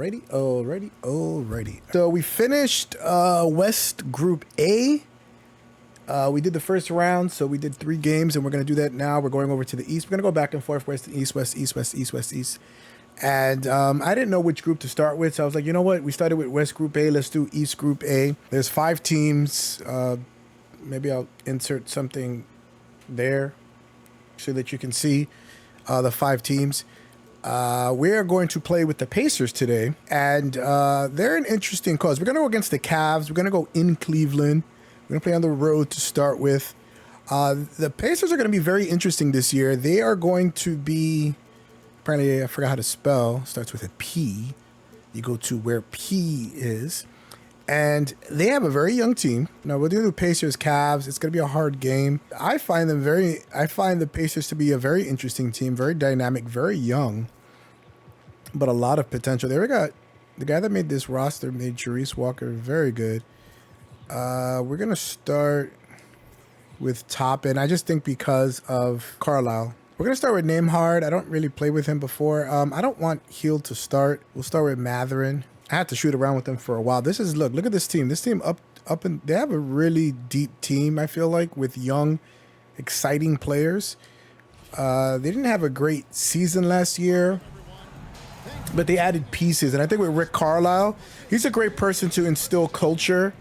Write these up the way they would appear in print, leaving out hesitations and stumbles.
Alrighty. So we finished West Group A. We did the first round, so we did 3 games, and we're going to do that now. We're going over to the East. We're going to go back and forth, West, East, West, East, West, East, West, East. And I didn't know which group to start with, so I was like, you know what? We started with West Group A. Let's do East Group A. There's 5 teams. Maybe I'll insert something there so that you can see the 5 teams. We are going to play with the Pacers today, and they're an interesting cause. We're going to go against the Cavs. We're going to go in Cleveland. We're going to play on the road to start with. The Pacers are going to be very interesting this year. They are going to be, apparently I forgot how to spell, starts with a P. You go to where P is. And they have a very young team. Now we're doing the Pacers, Cavs. It's going to be a hard game. I find the Pacers to be a very interesting team, very dynamic, very young, but a lot of potential. There we got the guy that made this roster, made Jerice Walker very good. We're going to start with Toppin. I just think because of Carlisle. We're going to start with Nembhard. I don't really play with him before. I don't want Hield to start. We'll start with Matherin. I had to shoot around with them for a while. This is, look at this team. This team up and they have a really deep team, I feel like, with young, exciting players. They didn't have a great season last year, but they added pieces. And I think with Rick Carlisle, he's a great person to instill culture,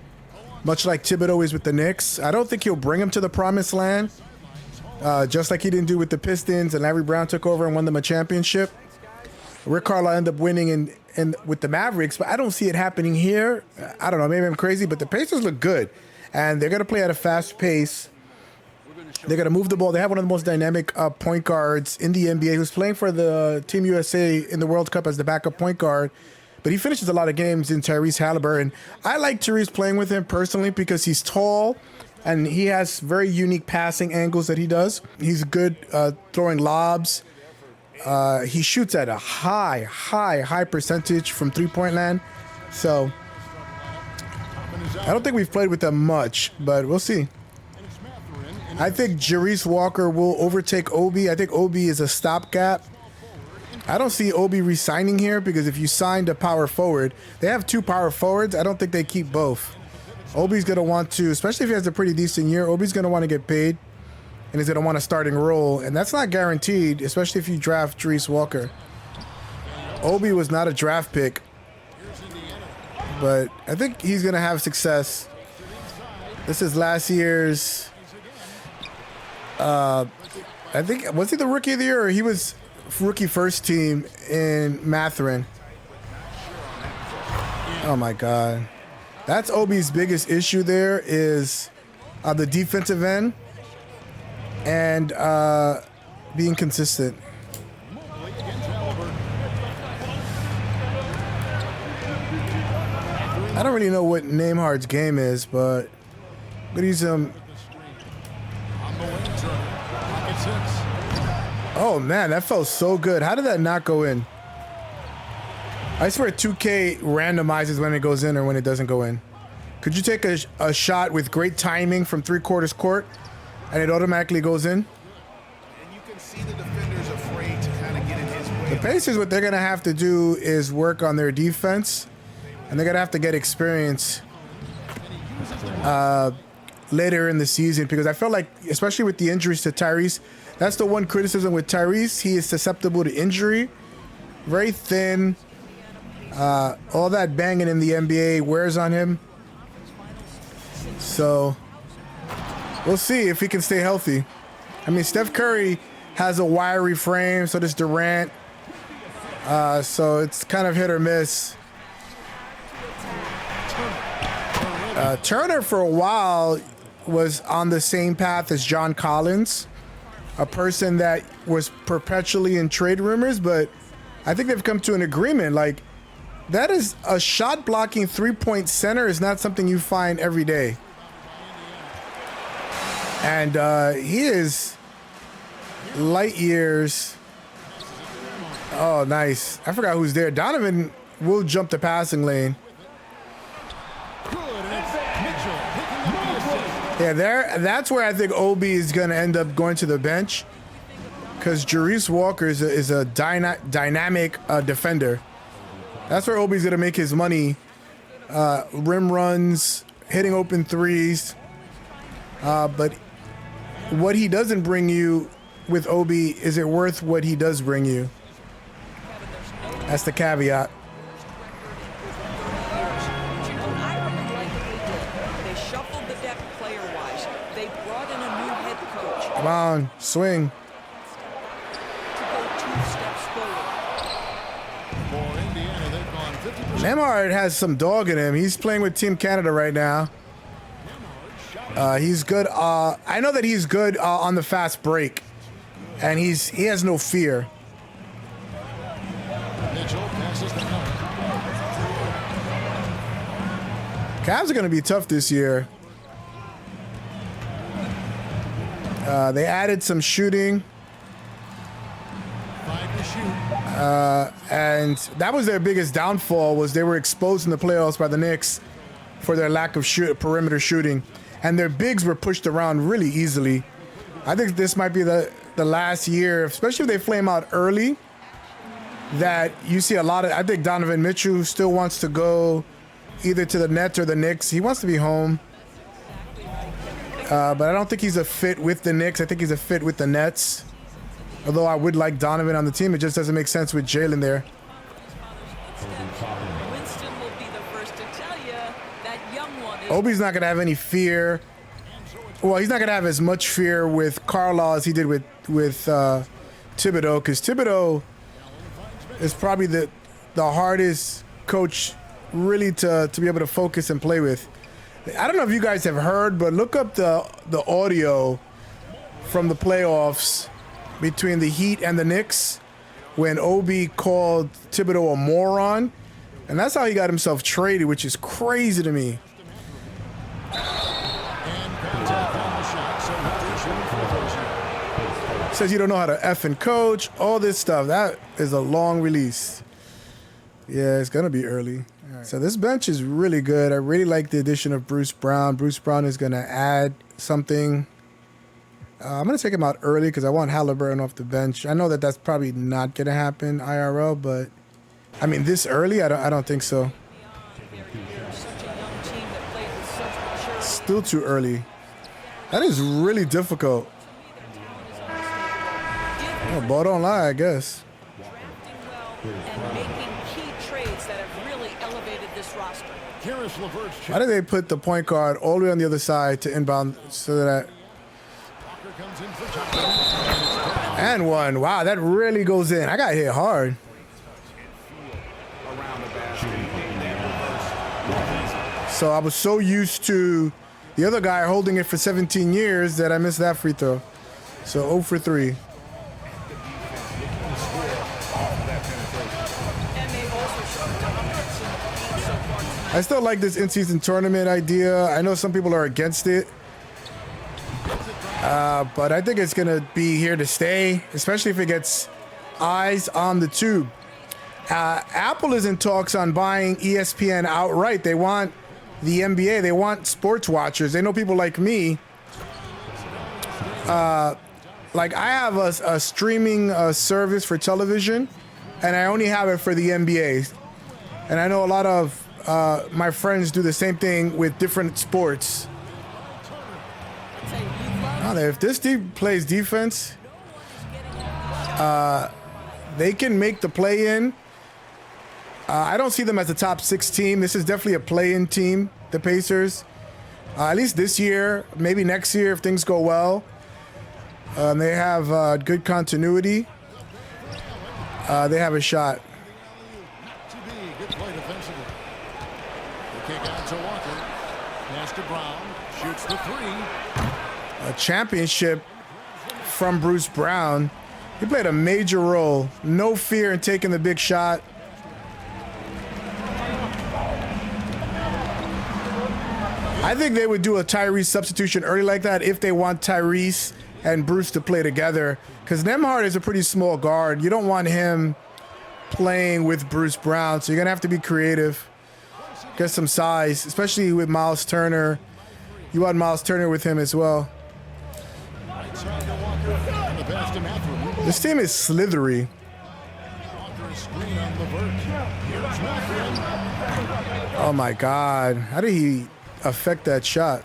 much like Thibodeau is with the Knicks. I don't think he'll bring him to the promised land, just like he didn't do with the Pistons and Larry Brown took over and won them a championship. Rick Carlisle ended up winning and with the Mavericks, but I don't see it happening here. I don't know, maybe I'm crazy, but the Pacers look good, and they're going to play at a fast pace. They're going to move the ball. They have one of the most dynamic point guards in the NBA who's playing for the Team USA in the World Cup as the backup point guard, but he finishes a lot of games in Tyrese Haliburton. I like Tyrese playing with him personally because he's tall, and he has very unique passing angles that he does. He's good throwing lobs. He shoots at a high percentage from three-point land. So I don't think we've played with them much, but we'll see. I think Jerice Walker will overtake Obi. I think Obi is a stopgap. I don't see Obi re-signing here because if you signed a power forward, they have 2 power forwards. I don't think they keep both. Obi's going to want to, especially if he has a pretty decent year, Obi's going to want to get paid. And he's going to want a starting role. And that's not guaranteed, especially if you draft Jerice Walker. Obi was not a draft pick. But I think he's going to have success. This is last year's... I think... Was he the rookie of the year? Or he was rookie first team in Matherin? Oh, my God. That's Obi's biggest issue there is the defensive end. And being consistent. I don't really know what Nembhard's game is, but he's oh man, that felt so good. How did that not go in? I swear 2K randomizes when it goes in or when it doesn't go in. Could you take a shot with great timing from 3/4 court? And it automatically goes in. And you can see the defenders afraid to kind of get in his way. The Pacers, what they're going to have to do is work on their defense. And they're going to have to get experience later in the season. Because I felt like, especially with the injuries to Tyrese, that's the one criticism with Tyrese. He is susceptible to injury. Very thin. All that banging in the NBA wears on him. So... we'll see if he can stay healthy. I mean, Steph Curry has a wiry frame, so does Durant. So it's kind of hit or miss. Turner, for a while, was on the same path as John Collins, a person that was perpetually in trade rumors, but I think they've come to an agreement. Like, that is a shot-blocking three-point center is not something you find every day. And he is light years. Oh, nice. I forgot who's there. Donovan will jump the passing lane. Yeah, that's where I think Obi is going to end up going to the bench. Because Jerice Walker is a dynamic defender. That's where Obi's gonna make his money. Rim runs, hitting open threes. But what he doesn't bring you with Obi, is it worth what he does bring you? That's the caveat. They shuffled the deck player-wise. They brought in a new head coach. Come on, swing. To go 2 steps forward. For Indiana, they've gone 50%. Nemhard has some dog in him. He's playing with Team Canada right now. He's good. I know that he's good on the fast break, and he has no fear. Mitchell passes the cover. Cavs are going to be tough this year. They added some shooting. 5 to shoot. And that was their biggest downfall, was they were exposed in the playoffs by the Knicks for their lack of perimeter shooting. And their bigs were pushed around really easily. I think this might be the last year, especially if they flame out early, that you see a lot of, I think Donovan Mitchell still wants to go either to the Nets or the Knicks. He wants to be home. But I don't think he's a fit with the Knicks. I think he's a fit with the Nets. Although I would like Donovan on the team, it just doesn't make sense with Jalen there. Winston will be the first to tell you that young one is Obi's not going to have any fear. Well, he's not going to have as much fear with Carlisle as he did with Thibodeau, because Thibodeau is probably the hardest coach really to be able to focus and play with. I don't know if you guys have heard, but look up the audio from the playoffs between the Heat and the Knicks when Obi called Thibodeau a moron. And that's how he got himself traded, which is crazy to me. Says you don't know how to effing coach, all this stuff. That is a long release. Yeah, it's going to be early. Right. So this bench is really good. I really like the addition of Bruce Brown. Bruce Brown is going to add something. I'm going to take him out early because I want Haliburton off the bench. I know that that's probably not going to happen IRL, but I mean, this early, I don't think so. Still too early. That is really difficult. Oh, ball don't lie, I guess. and making key trades that have really elevated this roster. Why did they put the point guard all the way on the other side to inbound so that... And one. Wow, that really goes in. I got hit hard. So I was so used to the other guy holding it for 17 years that I missed that free throw. So 0 for 3. I still like this in-season tournament idea. I know some people are against it. But I think it's going to be here to stay, especially if it gets eyes on the tube. Apple is in talks on buying ESPN outright. They want the NBA. They want sports watchers. They know people like me. Like I have a streaming service for television, and I only have it for the NBA. And I know a lot of my friends do the same thing with different sports. If this team plays defense, they can make the play-in. I don't see them as a top 6 team. This is definitely a play-in team, the Pacers. At least this year, maybe next year if things go well. They have good continuity. They have a shot. Good play defensively. The kick out to Walker. Pass to Brown. Shoots the 3. A championship from Bruce Brown. He played a major role. No fear in taking the big shot. I think they would do a Tyrese substitution early like that if they want Tyrese and Bruce to play together. Because Nemhard is a pretty small guard. You don't want him playing with Bruce Brown. So you're going to have to be creative. Get some size, especially with Miles Turner. You want Miles Turner with him as well. This team is slithery. Screen on Levert. Here's Matthew. Oh my God. How did he affect that shot?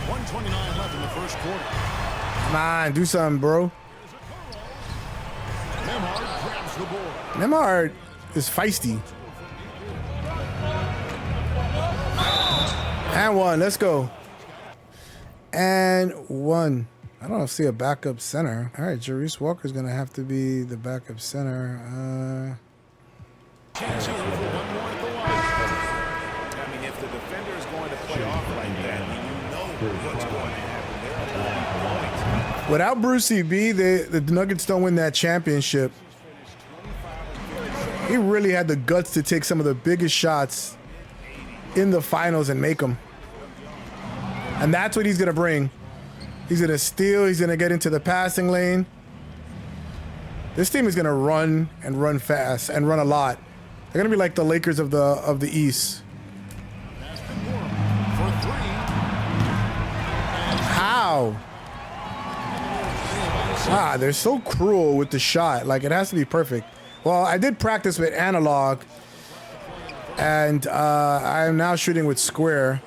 1:29 left in the first quarter. Come on, do something, bro. Nembhard grabs the board. Nembhard is feisty. And one, let's go. And one. I don't see a backup center. All right, Jarice Walker's gonna have to be the backup center. Chance here for one more at the line. I mean, if the defender is going to play off like that, you know what's going to happen. There are points. Without Brucey B, the Nuggets don't win that championship. He really had the guts to take some of the biggest shots in the finals and make them. And that's what he's gonna bring. He's gonna steal, he's gonna get into the passing lane. This team is gonna run and run fast and run a lot. They're gonna be like the Lakers of the East. For three. How? Ah, they're so cruel with the shot. Like, it has to be perfect. Well, I did practice with analog, and I am now shooting with square.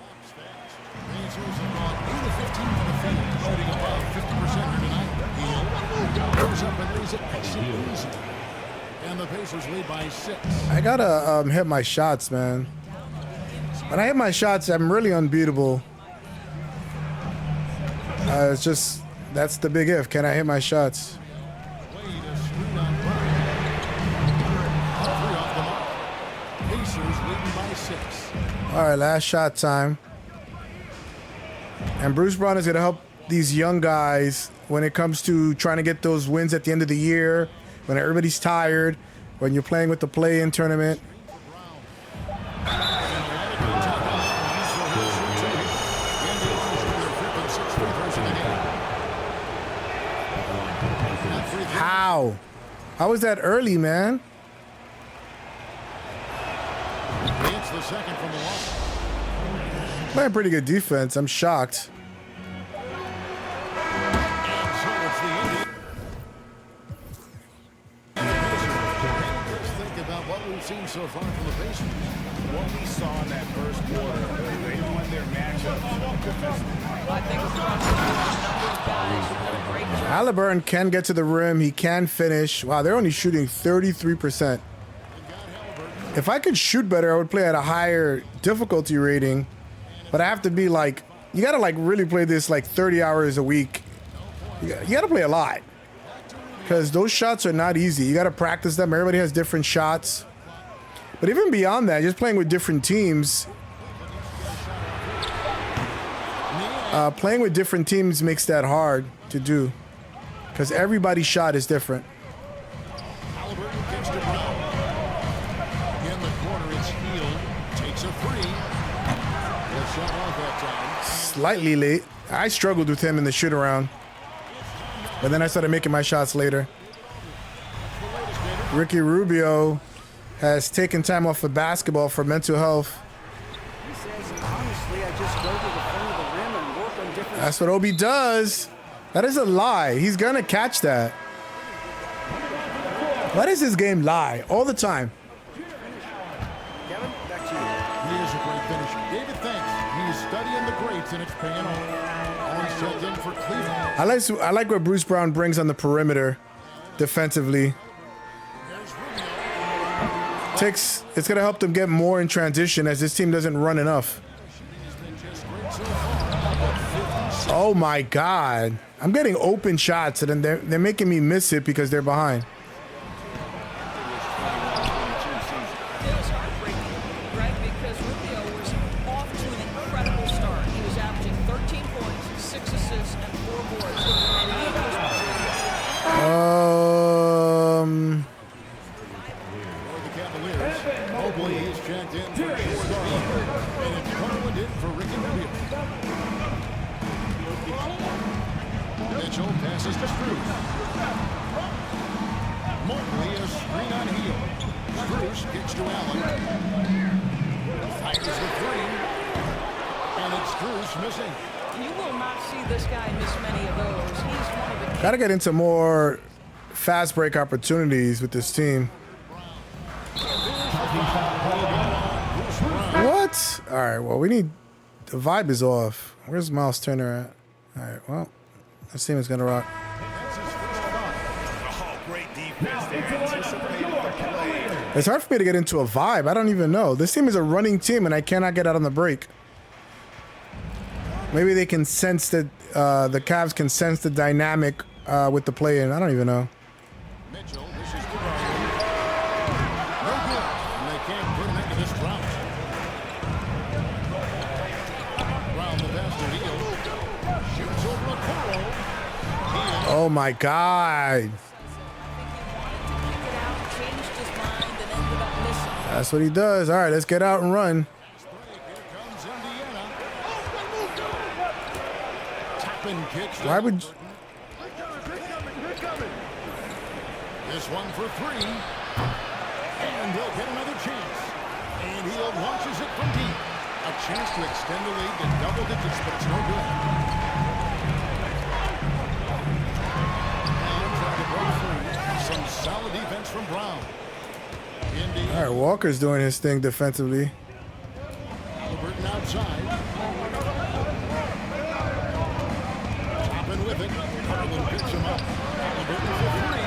And the Pacers lead by 6. I gotta hit my shots, man. When I hit my shots, I'm really unbeatable. It's just, that's the big if. Can I hit my shots? All right, last shot time. And Bruce Brown is gonna help these young guys when it comes to trying to get those wins at the end of the year, when everybody's tired, when you're playing with the play-in tournament. How? How was that early, man? It's the second from the line. Playing pretty good defense. I'm shocked. Seen so far from the Pacers. What we saw in that first quarter, they won their matchup defensively. I think it's guys who did a great job. Haliburton can get to the rim. He can finish. Wow, they're only shooting 33%. If I could shoot better, I would play at a higher difficulty rating. But I have to be like, you got to like really play this like 30 hours a week. You got to play a lot. Because those shots are not easy. You got to practice them. Everybody has different shots. But even beyond that, just playing with different teams, playing with different teams makes that hard to do because everybody's shot is different. Haliburton gets to Brown. In the corner, it's Hield. Takes a three. Well, shot off that time. Slightly late. I struggled with him in the shoot around, but then I started making my shots later. Ricky Rubio has taken time off of basketball for mental health. He says, honestly, I just go to the front of the rim and work on different... That's what Obi does. That is a lie. He's going to catch that. Why does this game lie all the time? Kevin, back to you. He is a great finisher. David thinks he's studying the greats and it's paying off. Always checked in for Cleveland. I like what Bruce Brown brings on the perimeter defensively. It's going to help them get more in transition as this team doesn't run enough. Oh my God. I'm getting open shots and then they're making me miss it because they're behind. It was heartbreaking, Greg, because Rubio was off to an incredible start. He was averaging 13 points, 6 assists, and 4 boards. And he was Mobley is checked in for Jordan. And it's Garland in for Ricky Rubio. Mitchell passes to Strus. Mobley is screen on Hield. Strus gets to Allen. Fires the three. And it's Strus missing. You will not see this guy miss many of those. He's one of the... Gotta get into more fast break opportunities with this team. What? All right, well, we need... The vibe is off. Where's Miles Turner at? All right, well, this team is gonna rock. Oh, great defense there. Anticipated the play. It's hard for me to get into a vibe. I don't even know. This team is a running team, and I cannot get out on the break. Maybe they can sense that the Cavs can sense the dynamic with the play-in. I don't even know. Mitchell, this is good. No good. And they can't put him into this drought. Brown, the pass to Hill. Shoots over a Coro. Oh my God. That's what he does. All right, let's get out and run. Why would... This one for three. And they'll get another chance. And Hill launches it from deep. A chance to extend the lead to double digits, but it's no good. Now trying to break through. Some solid defense from Brown. All right, Walker's doing his thing defensively. Haliburton outside. Toppin with it. Garland picks him up. Haliburton for three.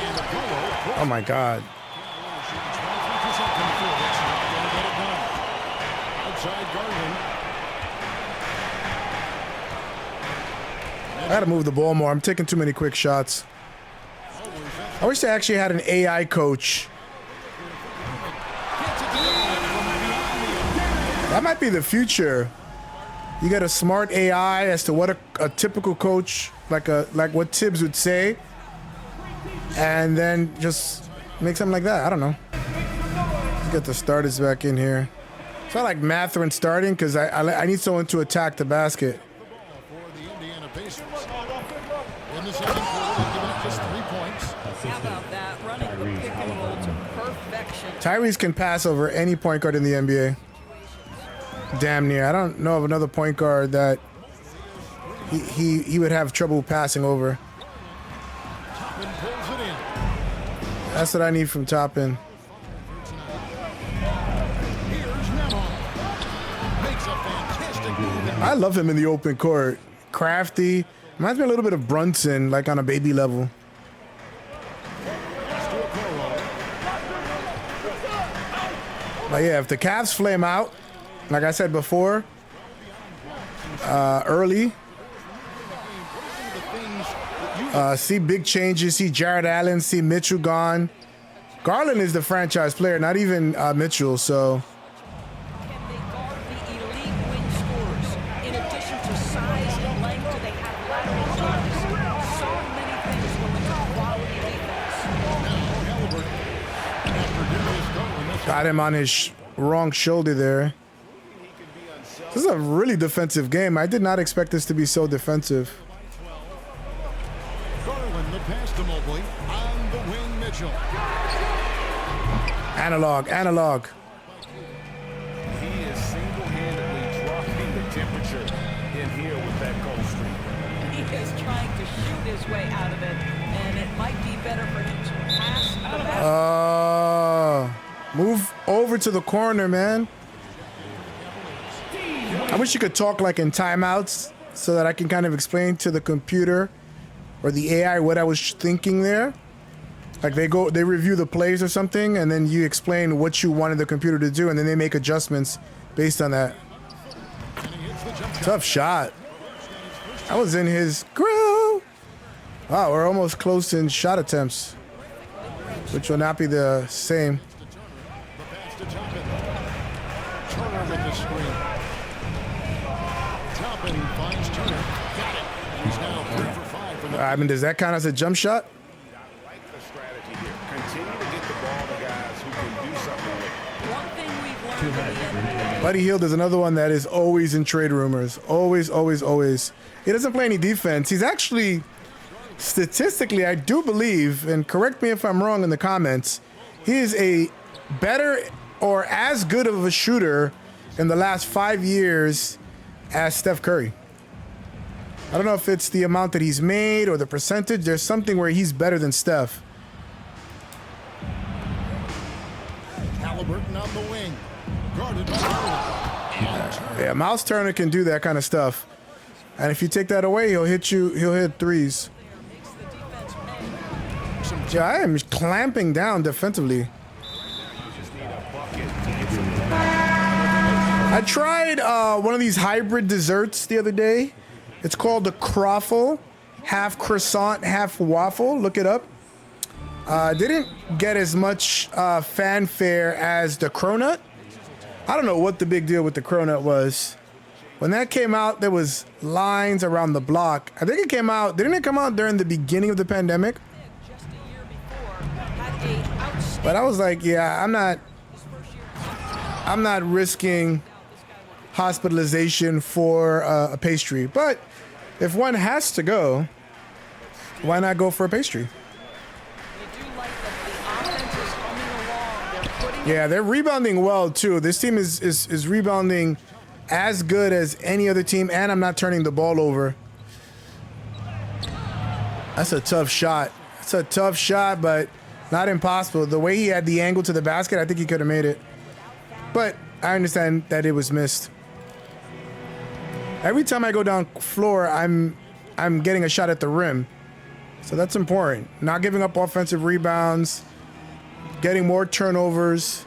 And Apollo. Oh my God. Outside Garland. I gotta move the ball more. I'm taking too many quick shots. I wish they actually had an AI coach. That might be the future. You get a smart AI as to what a typical coach, like what Tibbs would say, and then just make something like that. I don't know. Let's get the starters back in here. It's not like Mathurin starting because I need someone to attack the basket. In the second quarter, they've given up just 3 points. How about that? Running the pick and roll to perfection. Tyrese can pass over any point guard in the NBA. Damn near. I don't know of another point guard that he would have trouble passing over. Toppin pulls it in. That's what I need from Toppin. Here's Nemon. Makes a fantastic move. I love him in the open court. Crafty. Reminds me a little bit of Brunson, like on a baby level. But yeah, if the Cavs flame out, like I said before, early, see big changes, see Jared Allen, see Mitchell gone. Garland is the franchise player, not even Mitchell, so. Can they guard the elite wing scorers? In addition to size and length, do they have lateral shots? So many things go into quality defense. Got him on his wrong shoulder there. This is a really defensive game. I did not expect this to be so defensive. Garland, the pass to Mobley. On the wing, Mitchell. Analog. He is single-handedly dropping the temperature in here with that cold streak. He is trying to shoot his way out of it, and it might be better for him to pass the basket. Move over to the corner, man. I wish you could talk like in timeouts so that I can kind of explain to the computer or the AI what I was thinking there. Like they review the plays or something, and then you explain what you wanted the computer to do, and then they make adjustments based on that. Tough shot. I was in his grill. Wow, we're almost close in shot attempts, which will not be the same. Turner with the screen. Toppin finds Turner. Got it. He's now 3 for 5 from the... I mean, does that count as a jump shot? I like the strategy here. Continue to get the ball to guys who can do something with it. One thing we've learned in the NBA. Buddy Hield is another one that is always in trade rumors. Always. He doesn't play any defense. He's actually, statistically, I do believe, and correct me if I'm wrong in the comments, he is a better or as good of a shooter in the last 5 years as Steph Curry. I don't know if it's the amount that he's made or the percentage. There's something where he's better than Steph. Haliburton on the wing. Guarded by Turner. Yeah, Miles Turner can do that kind of stuff. And if you take that away, he'll hit threes. Yeah, I am clamping down defensively. I tried one of these hybrid desserts the other day. It's called the Croffle, half croissant, half waffle. Look it up. Didn't get as much fanfare as the cronut. I don't know what the big deal with the cronut was. When that came out, there was lines around the block. I think it came out, didn't it come out during the beginning of the pandemic? But I was like, yeah, I'm not risking hospitalization for a pastry. But if one has to go, why not go for a pastry? Yeah, they're rebounding well too. This team is rebounding as good as any other team, and I'm not turning the ball over. That's a tough shot. It's a tough shot, but not impossible. The way he had the angle to the basket, I think he could have made it. But I understand that it was missed. Every time I go down floor, I'm getting a shot at the rim. So that's important. Not giving up offensive rebounds, getting more turnovers.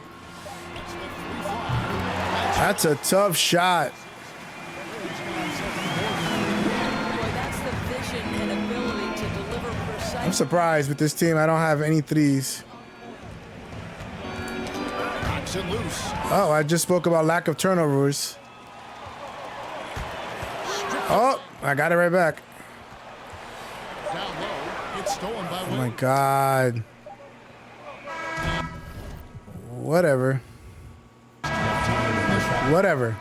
That's a tough shot. I'm surprised with this team. I don't have any threes. Oh, I just spoke about lack of turnovers. Oh, I got it right back. Oh my God. Whatever. Whatever.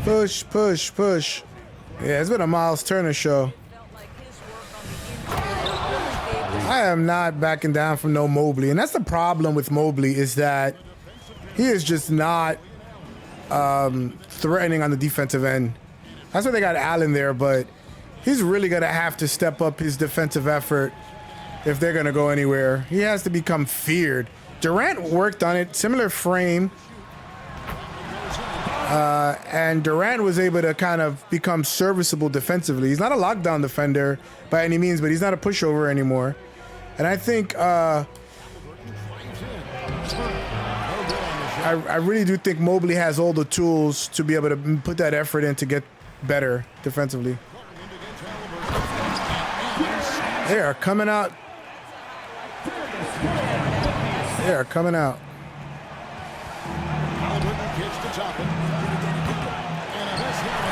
Push, push, push. Yeah, it's been a Miles Turner show. I am not backing down from no Mobley. And that's the problem with Mobley, is that he is just not threatening on the defensive end. That's why they got Allen there, but he's really going to have to step up his defensive effort if they're going to go anywhere. He has to become feared. Durant worked on it, similar frame. And Durant was able to kind of become serviceable defensively. He's not a lockdown defender by any means, but he's not a pushover anymore. And I think I really do think Mobley has all the tools to be able to put that effort in to get better defensively. They are coming out. They are coming out.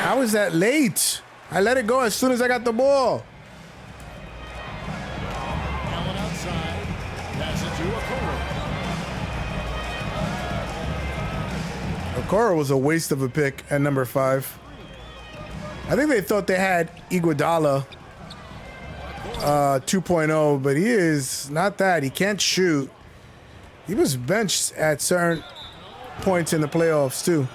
How is that late? I let it go as soon as I got the ball. Okoro was a waste of a pick at number 5. I think they thought they had Iguodala 2.0, but he is not that. He can't shoot. He was benched at certain points in the playoffs too.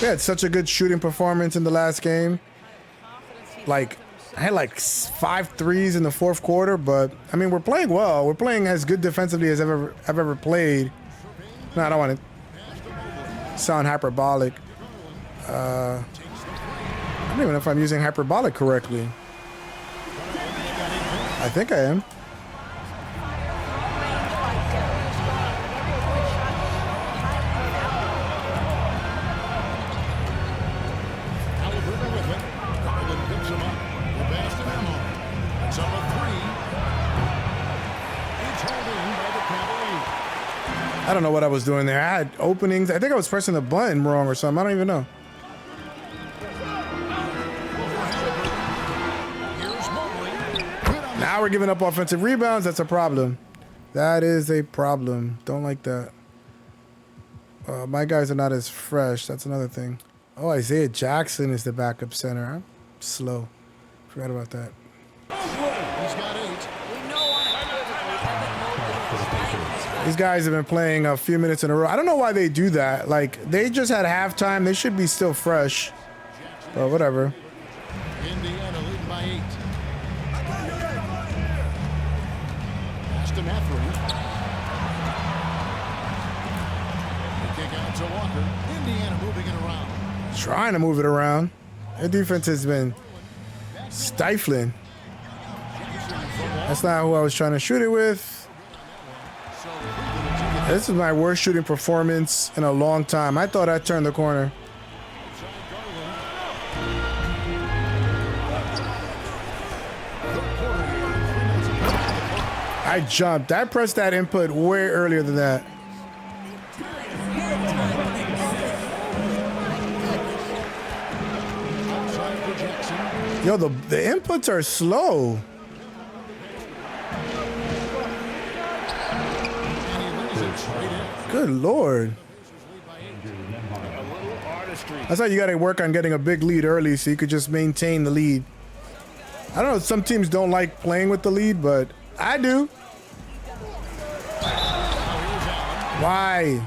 They had such a good shooting performance in the last game. Like, I had like 5 threes in the fourth quarter, but I mean, we're playing well. We're playing as good defensively as I've ever played. No, I don't want to sound hyperbolic. I don't even know if I'm using hyperbolic correctly. I think I am. I don't know what I was doing there. I had openings. I think I was pressing the button wrong or something. I don't even know. Now we're giving up offensive rebounds. That's a problem. That is a problem. Don't like that. My guys are not as fresh. That's another thing. Oh, Isaiah Jackson is the backup center. I'm slow. Forgot about that. These guys have been playing a few minutes in a row. I don't know why they do that. Like, they just had halftime. They should be still fresh. But whatever. Indiana leading by 8. Pass to Mathurin. The kick out to Walker. Indiana moving it around. Trying to move it around. Their defense has been stifling. That's not who I was trying to shoot it with. This is my worst shooting performance in a long time. I thought I turned the corner. I jumped. I pressed that input way earlier than that. Yo, the inputs are slow. Good Lord. That's how you got to work on getting a big lead early so you could just maintain the lead. I don't know, some teams don't like playing with the lead, but I do. Why?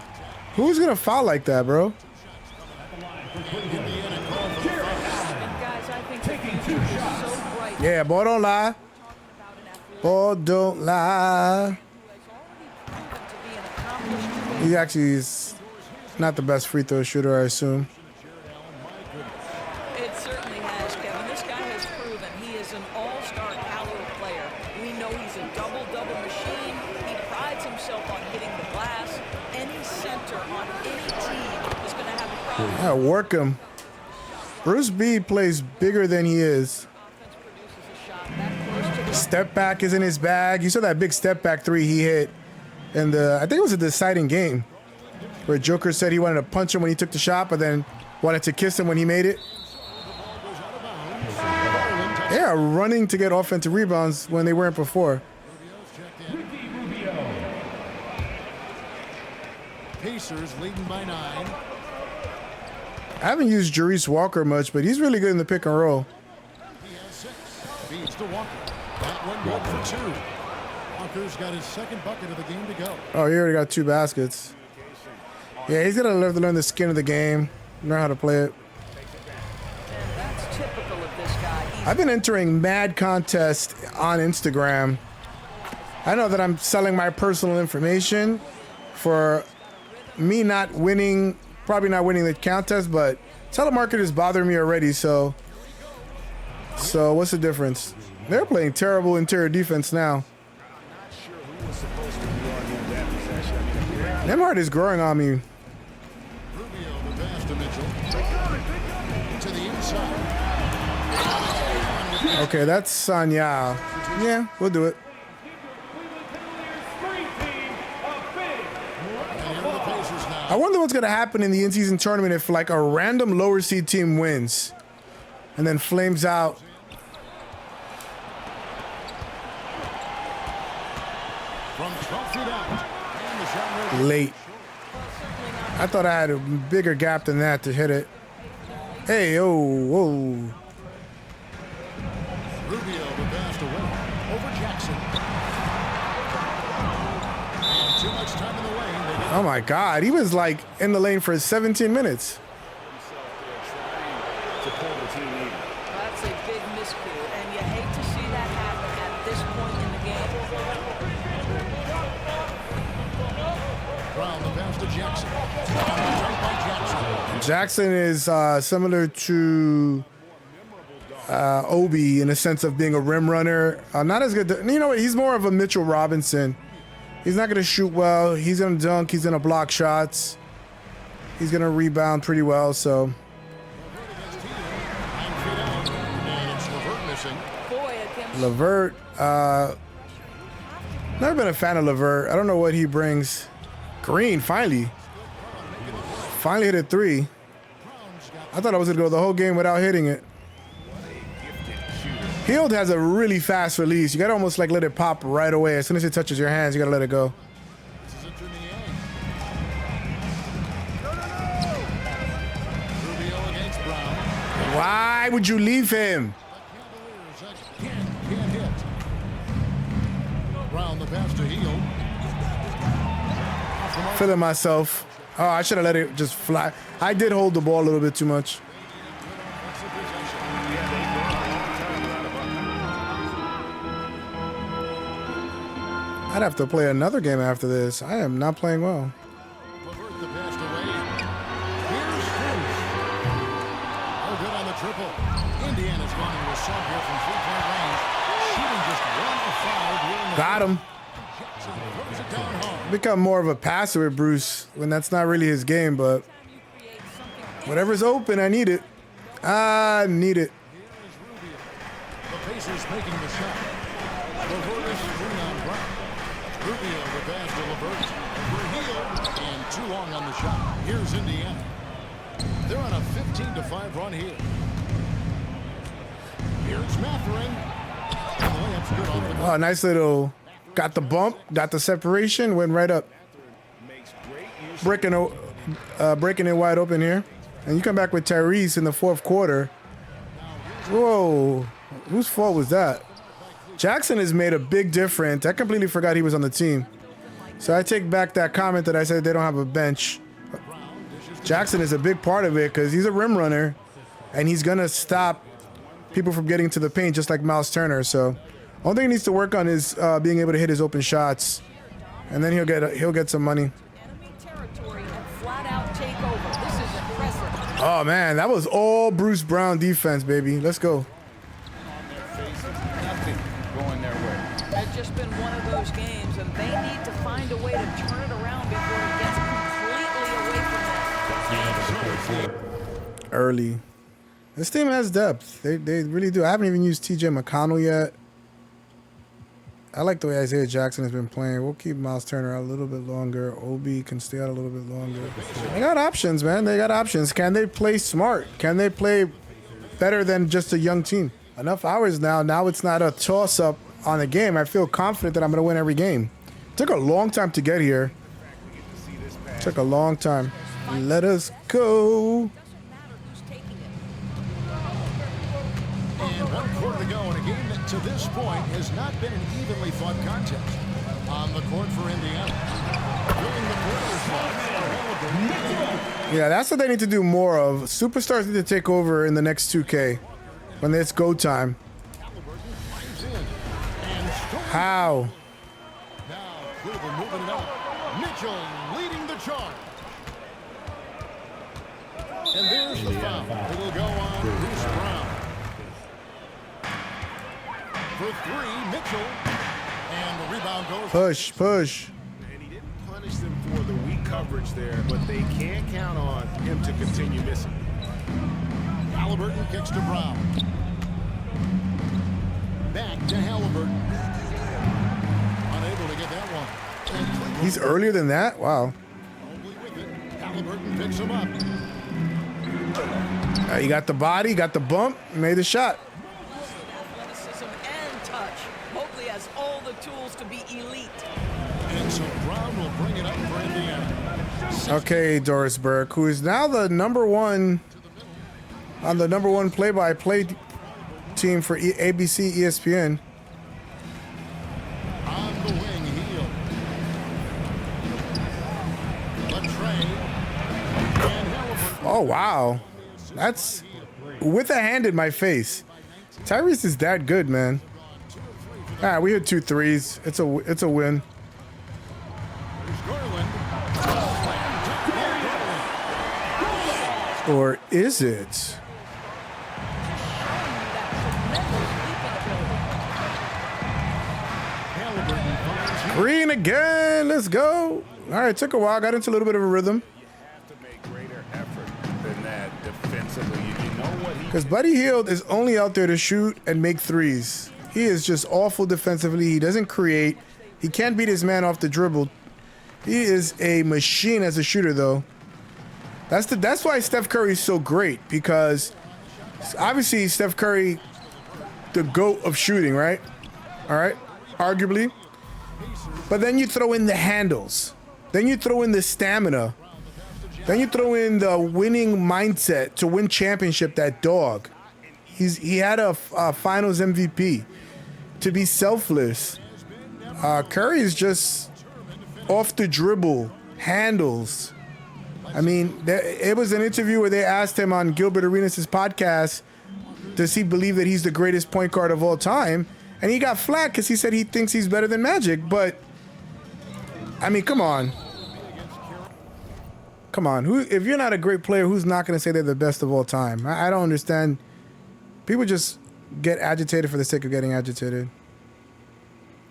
Who's going to foul like that, bro? Yeah, boy, don't lie. Boy, don't lie. He actually is not the best free throw shooter, I assume. It certainly has, Kevin. This guy has proven he is an all-star caliber player. We know he's a double-double machine. He prides himself on hitting the glass. Any center on any team is going to have a problem. Yeah, work him. Bruce B plays bigger than he is. Step back is in his bag. You saw that big step back three he hit. And I think it was a deciding game where Joker said he wanted to punch him when he took the shot, but then wanted to kiss him when he made it. They are running to get offensive rebounds when they weren't before. Pacers leading by 9. I haven't used Jarice Walker much, but he's really good in the pick and roll. He has 6. Feeds to Walker. That one good for 2. Walker's got his second bucket of the game to go. Oh, he already got 2 baskets. Yeah, he's gonna have to learn the skin of the game, learn how to play it. And that's typical of this guy. I've been entering mad contests on Instagram. I know that I'm selling my personal information for me not winning, probably not winning the contest, but telemarketers bother me already, so what's the difference? They're playing terrible interior defense now. Nemhard is growing on me. Rubio, the pass to Mitchell. To the inside. Okay, that's Sanya. Yeah, we'll do it. I wonder what's going to happen in the in-season tournament if like a random lower seed team wins and then flames out. From 12 feet out. And the shot Late. I thought I had a bigger gap than that to hit it. Hey, oh, whoa. Rubio, the pass to Will. Over Jackson. And too much time in the lane. Oh my God, he was like in the lane for 17 minutes. That's a big miscue, and you hate to see that happen at this point in the game. Brown, the pass to Jackson. By Jackson. Jackson is similar to Obi in the sense of being a rim runner. Not as good. You know what? He's more of a Mitchell Robinson. He's not going to shoot well. He's going to dunk. He's going to block shots. He's going to rebound pretty well. So. LeVert. Never been a fan of LeVert. I don't know what he brings. Green, finally. Finally hit a 3. I thought I was going to go the whole game without hitting it. Hield has a really fast release. You got to almost like let it pop right away. As soon as it touches your hands, you got to let it go. Why would you leave him? Brown, the pass to Hield. feeling myself. Oh, I should have let it just fly. I did hold the ball a little bit too much. I'd have to play another game after this. I am not playing well. LeVert the pass away. Here's Cruz. Oh, good on the triple. Indiana's gone into a slump here from three-point range. Shooting just 1 of 5 here in the Got him. throws it down home. Become more of a passer with Bruce when that's not really his game, but whatever's open, I need it. I need it. The Pacers making the shot. LeVert is screen on Brown. Rubio the pass to LeVert. For Hield and too long on the shot. Here's Indiana. They're on a 15-5 run here. Here's Mathering. And the layup's good off the Oh, nice little. Got the bump, got the separation, went right up. Breaking it wide open here. And you come back with Tyrese in the fourth quarter. Whoa. Whose fault was that? Jackson has made a big difference. I completely forgot he was on the team. So I take back that comment that I said they don't have a bench. Jackson is a big part of it because he's a rim runner. And he's going to stop people from getting to the paint just like Miles Turner. So only thing he needs to work on is being able to hit his open shots. And then he'll get some money. Enemy territory and flat-out takeover. This is impressive. Oh, man, that was all Bruce Brown defense, baby. Let's go. It's just been one of those games, and they need to find a way to turn it around before it gets completely away from them. Early. This team has depth. They really do. I haven't even used TJ McConnell yet. I like the way Isaiah Jackson has been playing. We'll keep Miles Turner out a little bit longer. Obi can stay out a little bit longer. They got options, man. They got options. Can they play smart? Can they play better than just a young team? Enough hours now. Now it's not a toss-up on a game. I feel confident that I'm going to win every game. Took a long time to get here. Took a long time. Let us go. And 1 quarter to go in a game that to this point has not been an evenly fought contest. On the court for Indiana. Filling the quarter. Yeah, that's what they need to do more of. Superstars need to take over in the next 2K when it's go time. How? Now Cleveland moving it up. Mitchell leading the charge. And there's the foul. It'll go on Bruce Brown. For 3, Mitchell. And the rebound goes. Push. And he didn't punish them for the weak coverage there, but they can't count on him to continue missing. Haliburton kicks to Brown. Back to Haliburton. Unable to get that one. He's earlier than that? Wow. Only with it. Haliburton picks him up. He got the body, got the bump, made the shot. Athleticism and touch. Mobley has all the tools to be elite. And so Brown will bring it up for Indiana. Okay, Doris Burke, who is now the number one on the number one play-by-play team for ABC ESPN. On the wing, Hield. Latrey. And Haliburton. Oh, wow. That's with a hand in my face. Tyrese is that good, man. All right, we hit 2 threes. It's a win. Or is it? Green again. Let's go. All right, took a while. Got into a little bit of a rhythm. To make greater effort than that defensively. You know what he Because Buddy Hield is only out there to shoot and make threes. He is just awful defensively. He doesn't create. He can't beat his man off the dribble. He is a machine as a shooter, though. That's why Steph Curry is so great, because obviously Steph Curry, the GOAT of shooting, right? All right, arguably. But then you throw in the handles. Then you throw in the stamina. Then you throw in the winning mindset to win championship, that dog. He had a finals MVP. To be selfless. Curry is just off the dribble. handles. I mean, it was an interview where they asked him on Gilbert Arenas' podcast, does he believe that he's the greatest point guard of all time? And he got flack because he said he thinks he's better than Magic. But, I mean, come on. Come on. If you're not a great player, who's not going to say they're the best of all time? I don't understand. People just get agitated for the sake of getting agitated.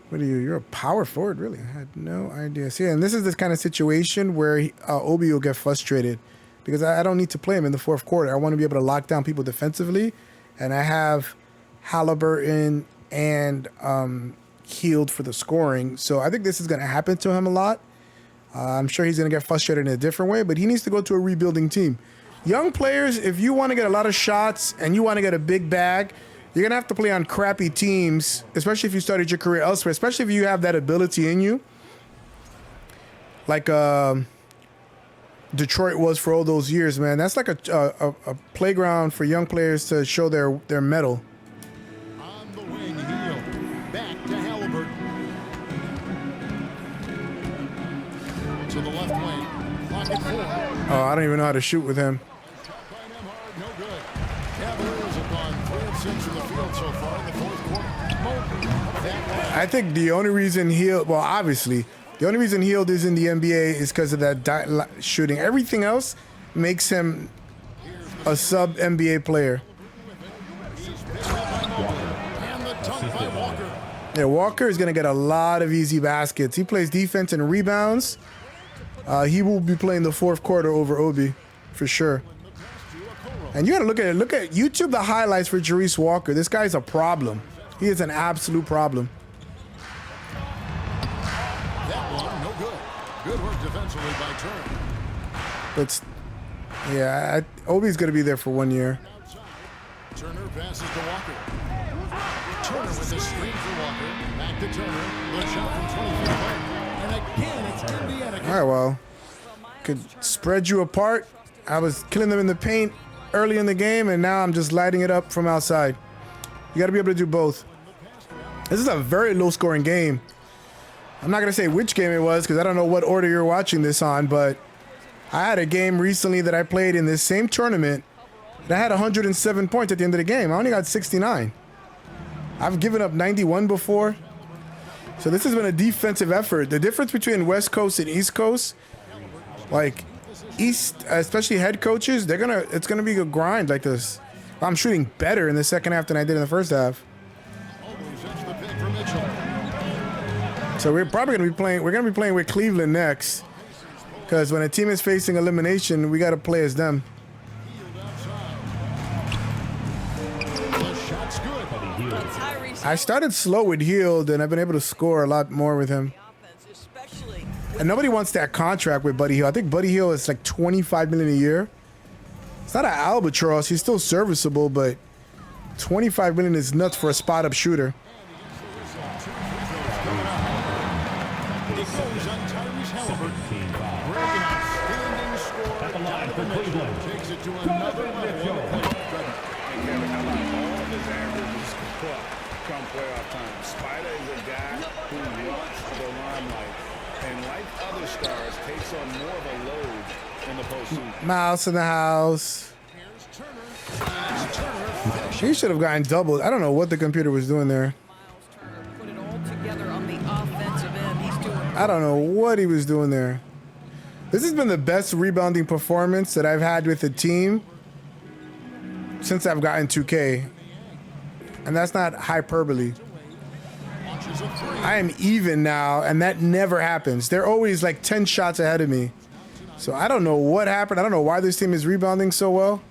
What are you? You're a power forward, really? I had no idea. See, and this is this kind of situation where Obi will get frustrated because I don't need to play him in the fourth quarter. I want to be able to lock down people defensively, and I have Haliburton and Hield for the scoring. So I think this is going to happen to him a lot. I'm sure he's going to get frustrated in a different way, but he needs to go to a rebuilding team. Young players, if you want to get a lot of shots and you want to get a big bag, you're going to have to play on crappy teams, especially if you started your career elsewhere, especially if you have that ability in you. Like Detroit was for all those years, man. That's like a playground for young players to show their mettle. On the wing, Hield. Back to Haliburton. To the left wing. Clock at 4. Oh, I don't even know how to shoot with him. No good. Cavaliers have gone 3 of 6 from the field so far in the fourth quarter. I think the only reason Hield, well, obviously, the only reason Hield is in the NBA is because of that shooting. Everything else makes him a sub-NBA player. And the dunk by Walker. Yeah, Walker is going to get a lot of easy baskets. He plays defense and rebounds. He will be playing the fourth quarter over Obi, for sure. And you got to look at YouTube the highlights for Jarace Walker. This guy's a problem. He is an absolute problem. That one, no good. Good work defensively by Tourney. But, yeah, Obi's going to be there for 1 year. Turner passes to Walker. Turner with the screen for Walker. Back to Turner. The shot from 20 feet away. And again, it's Indiana. All right, well, could spread you apart. I was killing them in the paint early in the game, and now I'm just lighting it up from outside. You got to be able to do both. This is a very low-scoring game. I'm not going to say which game it was because I don't know what order you're watching this on, but I had a game recently that I played in this same tournament that I had 107 points at the end of the game. I only got 69. I've given up 91 before. So this has been a defensive effort. The difference between West Coast and East Coast, like East, especially head coaches, it's gonna be a grind like this. I'm shooting better in the second half than I did in the first half. So we're probably gonna be playing. We're gonna be playing with Cleveland next, because when a team is facing elimination, we got to play as them. I started slow with Hield, and I've been able to score a lot more with him. And nobody wants that contract with Buddy Hield. I think Buddy Hield is like $25 million a year. It's not an albatross. He's still serviceable, but $25 million is nuts for a spot-up shooter. Takes it to another level. Come playoff time. Spida is a guy who wants the limelight, and like other stars, takes on more of a load in the postseason. Mouse in the house. He should have gotten doubled. I don't know what the computer was doing there. Put it all together on the offensive end. He's doing. I don't know what he was doing there. This has been the best rebounding performance that I've had with the team since I've gotten 2K. And that's not hyperbole. I am even now, and that never happens. They're always like 10 shots ahead of me. So I don't know what happened. I don't know why this team is rebounding so well.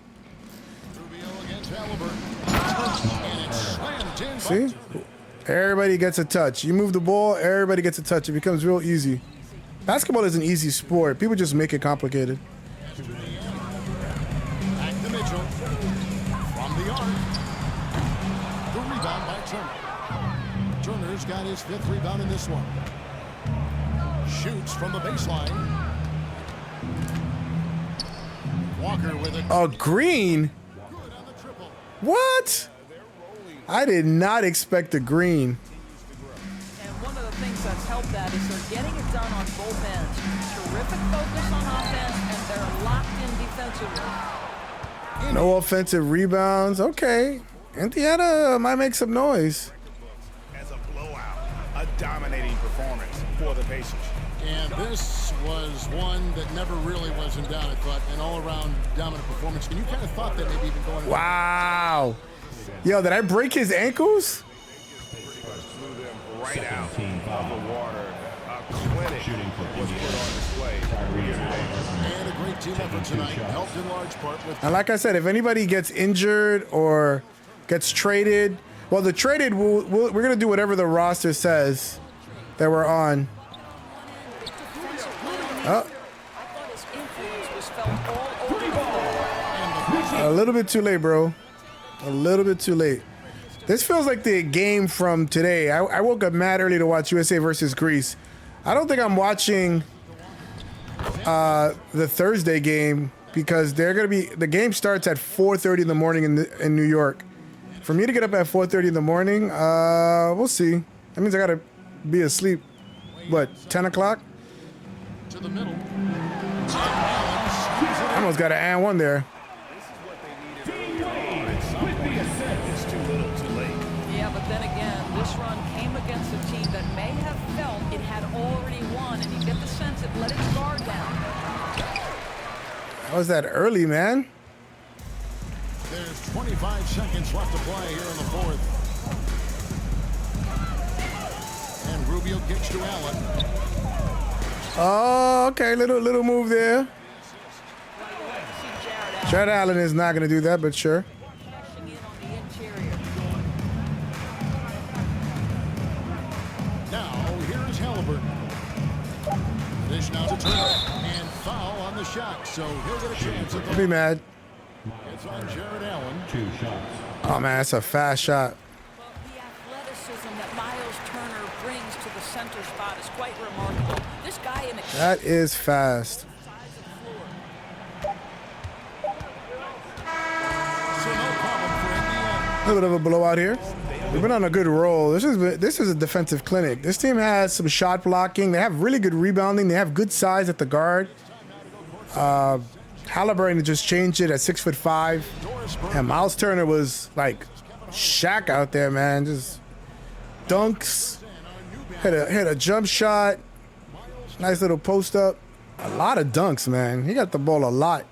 See? Everybody gets a touch. You move the ball, everybody gets a touch. It becomes real easy. Basketball is an easy sport. People just make it complicated. Back to Mitchell. From the arc. The rebound by Turner. Turner's got his 5th rebound in this one. Shoots from the baseline. Walker with it. Oh, Green? Good on the triple. What? I did not expect a Green. And one of the things that offense help that is they're getting it done on both ends. Terrific focus on offense, and they're locked in defensively. No offensive rebounds. Okay. Indiana might make some noise. As a blowout, a dominating performance for the Pacers. And this was one that never really was in doubt, I thought, an all-around dominant performance. And you kind of thought that maybe even going. Wow. Yo, did I break his ankles? Flew them right out of the water. A clinic was put on display here today. And a great team effort tonight, helped in large part with. And like I said, if anybody gets injured or gets traded, well, the traded, we're going to do whatever the roster says that we're on. Oh. A little bit too late, bro. A little bit too late. This feels like the game from today. I woke up mad early to watch USA versus Greece. I don't think I'm watching the Thursday game because the game starts at 4:30 in the morning in New York. For me to get up at 4:30 in the morning, we'll see. That means I gotta be asleep. What, 10 o'clock? To the middle. I almost got an and one there. It's too little, too late. Yeah, but then again, this run came against a team that may have felt it had already won, and you get the sense it let its guard down. How was that early, man? There's 25 seconds left to play here in the fourth. And Rubio kicks to Allen. Oh, okay, little move there. Jared Allen is not going to do that, but sure. Now, here's Haliburton. Dish now to Tourney. And foul on the shot, so he'll get a chance at the. Be mad. It's on Jared Allen. 2 shots. Oh, man, that's a fast shot. Well, the athleticism that Miles Turner brings to the center spot is quite remarkable. This guy in a That is fast. So no problem for Indiana. A little bit of a blowout here. We've been on a good roll. This is a defensive clinic. This team has some shot blocking. They have really good rebounding. They have good size at the guard. Haliburton just changed it at 6'5", and Miles Turner was like Shaq out there, man. Just dunks, hit a jump shot, nice little post up. A lot of dunks, man. He got the ball a lot.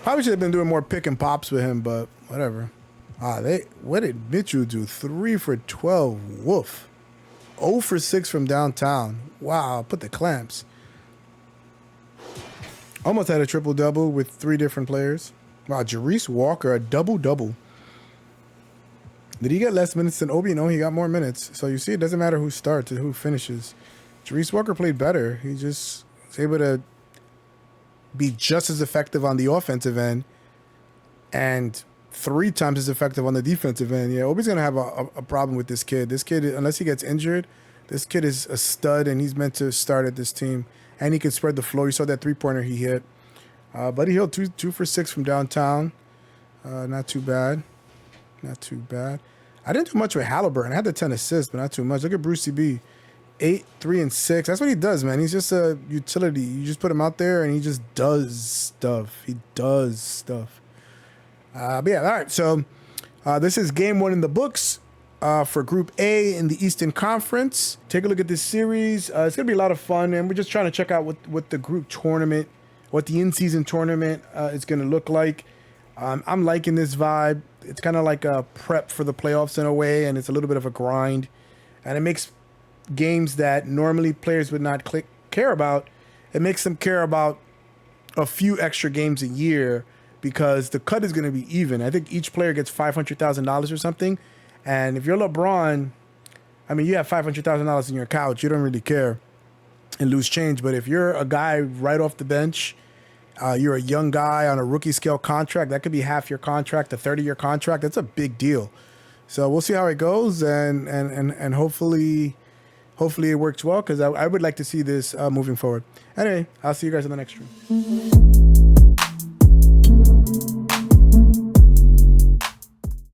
Probably should have been doing more pick and pops with him, but whatever. What did Mitchell do? 3 for 12. Woof. 0 for 6 from downtown. Wow, put the clamps. Almost had a triple-double with 3 different players. Wow, Jarice Walker, a double-double. Did he get less minutes than Obi? No, he got more minutes. So you see, it doesn't matter who starts and who finishes. Jarice Walker played better. He just was able to be just as effective on the offensive end and 3 times as effective on the defensive end. Yeah, Obi's going to have a problem with this kid. This kid, unless he gets injured, this kid is a stud, and he's meant to start at this team. And he can spread the floor. You saw that 3-pointer he hit. Buddy Hield, 2 for 6 from downtown. Not too bad. Not too bad. I didn't do much with Haliburton. I had the 10 assists, but not too much. Look at Brucey B. 8, 3, and 6. That's what he does, man. He's just a utility. You just put him out there, and he just does stuff. He does stuff. But yeah, all right. So this is game 1 in the books. For Group A in the Eastern Conference. Take a look at this series. It's going to be a lot of fun, and we're just trying to check out what the group tournament, what the in-season tournament is going to look like. I'm liking this vibe. It's kind of like a prep for the playoffs in a way, and it's a little bit of a grind. And it makes games that normally players would not care about, it makes them care about a few extra games a year because the cut is going to be even. I think each player gets $500,000 or something. And if you're LeBron, I mean, you have $500,000 in your couch. You don't really care and lose change. But if you're a guy right off the bench, you're a young guy on a rookie scale contract, that could be half your contract, a 30-year contract. That's a big deal. So we'll see how it goes, and hopefully it works well because I would like to see this moving forward. Anyway, I'll see you guys in the next stream.